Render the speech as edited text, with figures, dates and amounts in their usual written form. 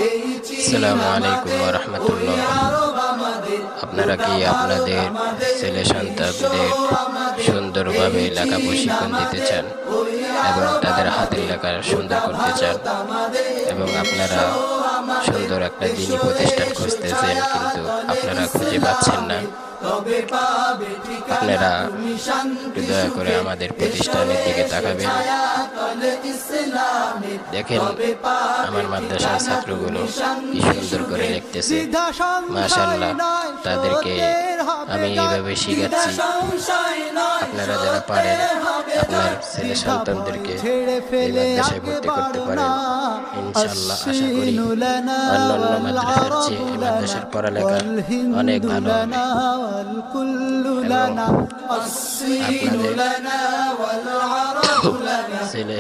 আসসালামু আলাইকুম ওয়া রাহমাতুল্লাহ। আপনারা কি আপনাদের ছেলে সন্তানদের সুন্দরভাবে লেখা প্রশিক্ষণ দিতে চান এবং তাদের হাতের লেখা সুন্দর করতে চান এবং আপনারা সুন্দর একটা দিনী প্রতিষ্ঠান খুঁজতেছেন, কিন্তু আপনারা খুঁজে পাচ্ছেন না? আপনারা একটু দয়া করে আমাদের প্রতিষ্ঠানের দিকে তাকাবেন। দেখেন আমার মাদ্রাসার ছাত্রগুলো কি সুন্দর করে লিখতেছে, মাশাআল্লাহ। তাদেরকে আমি এইভাবে শিখাচ্ছি। আপনারা যারা পারেন আপনার ছেলে সন্তানদেরকে এই মাদ্রাসায় ভর্তি করতে পারেন। ইনশাআল্লাহ আশা করি অন্যান্য মাদ্রাসার চেয়ে এই মাদ্রাসার পড়ালেখা অনেক ভালো হবে। আপনাদের ছেলে